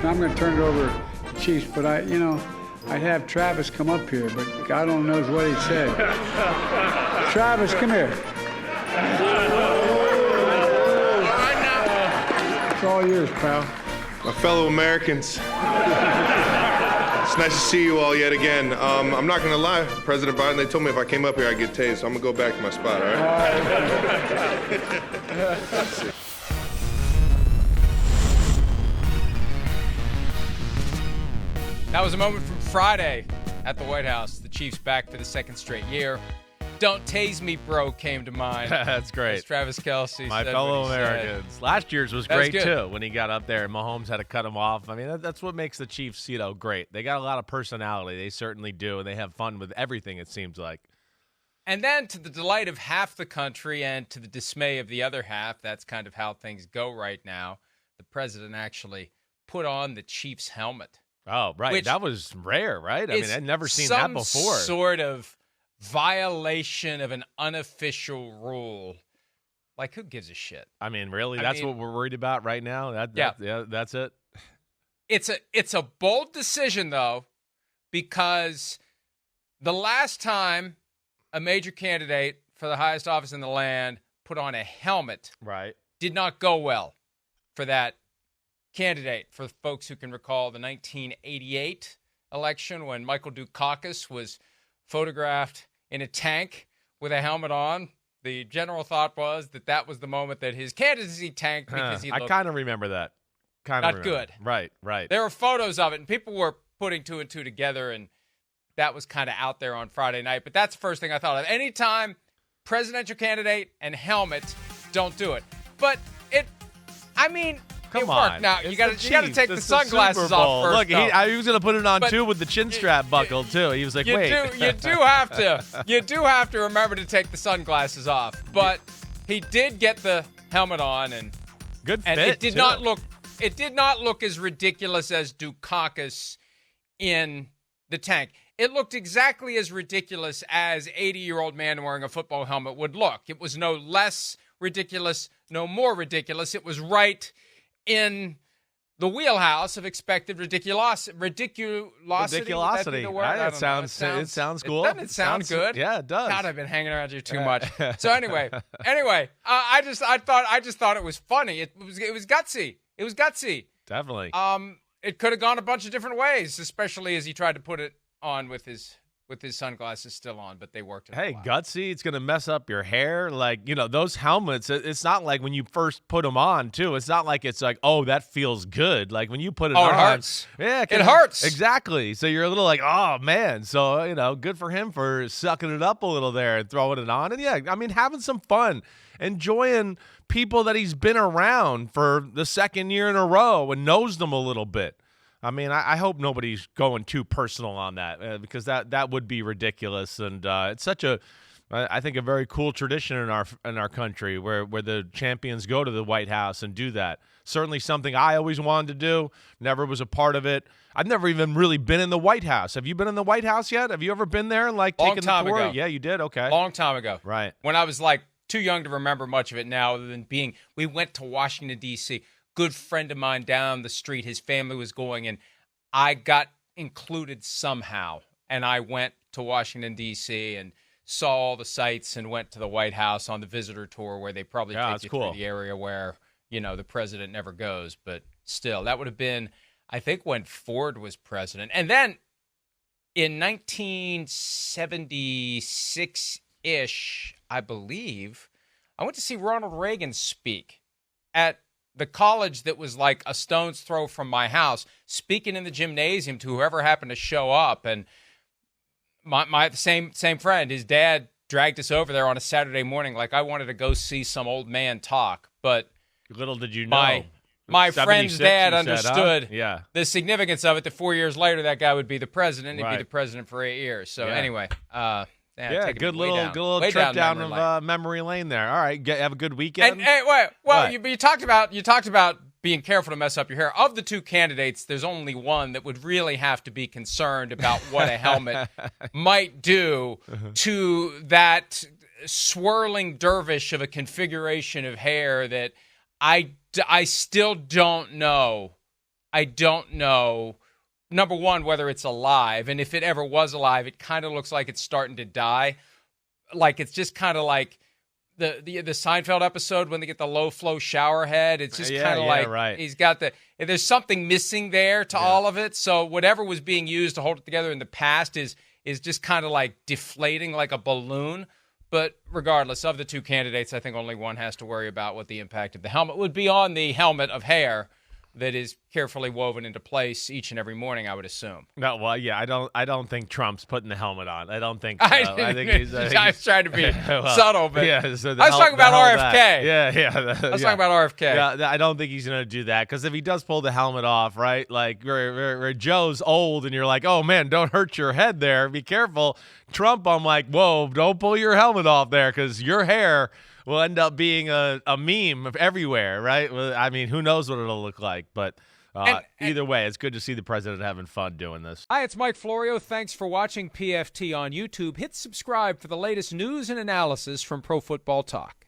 Now I'm going to turn it over to the Chiefs, but I'd have Travis come up here, but God only knows what he'd say. Travis, come here. It's all yours, pal. My fellow Americans, it's nice to see you all yet again. I'm not going to lie, President Biden, they told me if I came up here I'd get tased, so I'm going to go back to my spot, all right? That was a moment from Friday at the White House. The Chiefs back for the second straight year. Don't tase me, bro, came to mind. That's great. As Travis Kelce My said fellow what he Americans. said. Last year's was That was great, good. too, when he got up there and Mahomes had to cut him off. I mean, that's what makes the Chiefs, great. They got a lot of personality. They certainly do, and they have fun with everything, it seems like. And then, to the delight of half the country and to the dismay of the other half, that's kind of how things go right now, the president actually put on the Chiefs helmet. Oh, right. Which that was rare, right? I mean, I'd never seen that before. Some sort of violation of an unofficial rule. Like, who gives a shit? I mean, really? That's what we're worried about right now? Yeah, that's it? It's a bold decision, though, because the last time a major candidate for the highest office in the land put on a helmet did not go well for that candidate. For folks who can recall the 1988 election when Michael Dukakis was photographed in a tank with a helmet on, the general thought was that was the moment that his candidacy tanked because he looked I kind of remember that. not good. Right. There were photos of it, and people were putting two and two together, and that was kind of out there on Friday night. But that's the first thing I thought of. Anytime presidential candidate and helmet, don't do it. But Come it on. worked. Now, It's you got to take the It's sunglasses Super Bowl. off first. Look, he was going to put it on, too, with the chin strap buckled, too. He was like, wait. You do have to remember to take the sunglasses off. But he did get the helmet on, and good fit, it did too. not look as ridiculous as Dukakis in the tank. It looked exactly as ridiculous as 80-year-old man wearing a football helmet would look. It was no less ridiculous, no more ridiculous. It was right in the wheelhouse of expected ridiculosity. Ridiculosity. It sounds cool. Doesn't it sound good? Yeah, it does. God, I've been hanging around you too much. So anyway, I just thought it was funny. It was gutsy. It was gutsy. Definitely. It could have gone a bunch of different ways, especially as he tried to put it on with his sunglasses still on, but they worked. Hey, gutsy, it's going to mess up your hair. Like, those helmets, it's not like when you first put them on, too. It's not like it's like, oh, that feels good. Like when you put it on. It hurts. Yeah. It hurts. Exactly. So you're a little like, oh, man. So, good for him for sucking it up a little there and throwing it on. And, yeah, I mean, having some fun, enjoying people that he's been around for the second year in a row and knows them a little bit. I mean, I hope nobody's going too personal on that because that would be ridiculous. And it's such I think, a very cool tradition in our country where the champions go to the White House and do that. Certainly something I always wanted to do. Never was a part of it. I've never even really been in the White House. Have you been in the White House yet? Have you ever been there and taken the tour? Ago. Yeah, you did. Okay, long time ago. Right when I was too young to remember much of it now, other than we went to Washington D.C. Good friend of mine down the street, his family was going, and I got included somehow. And I went to Washington, D.C., and saw all the sights and went to the White House on the visitor tour where they probably take you through the area where, the president never goes. But still, that would have been, I think, when Ford was president. And then in 1976-ish, I believe, I went to see Ronald Reagan speak at the college that was like a stone's throw from my house, speaking in the gymnasium to whoever happened to show up. And my same friend, his dad dragged us over there on a Saturday morning. I wanted to go see some old man talk, but little did you know. My friend's dad understood Yeah. the significance of it, that 4 years later, that guy would be the president. He'd be the president for 8 years. So anyway, good little trip down memory lane there. All right, have a good weekend. And you talked about being careful to mess up your hair. Of the two candidates, there's only one that would really have to be concerned about what a helmet might do to that swirling dervish of a configuration of hair that I still don't know I don't know, number one, whether it's alive. And if it ever was alive, it kind of looks like it's starting to die. Like it's just kind of like the Seinfeld episode when they get the low flow shower head. It's just kind of like he's got there's something missing there to all of it. So whatever was being used to hold it together in the past is just kind of like deflating like a balloon. But regardless of the two candidates, I think only one has to worry about what the impact of the helmet would be on the helmet of hair that is carefully woven into place each and every morning, I would assume. No, well, yeah, I don't think Trump's putting the helmet on. I don't think. I was trying to be subtle, but yeah, so I was talking about RFK. I was talking about RFK. Yeah, I don't think he's gonna do that because if he does pull the helmet off, right, like where Joe's old and you're like, oh man, don't hurt your head there, be careful. Trump, I'm like, whoa, don't pull your helmet off there because your hair will end up being a meme everywhere, right? Well, I mean, who knows what it'll look like, but either way, it's good to see the president having fun doing this. Hi, it's Mike Florio. Thanks for watching PFT on YouTube. Hit subscribe for the latest news and analysis from Pro Football Talk.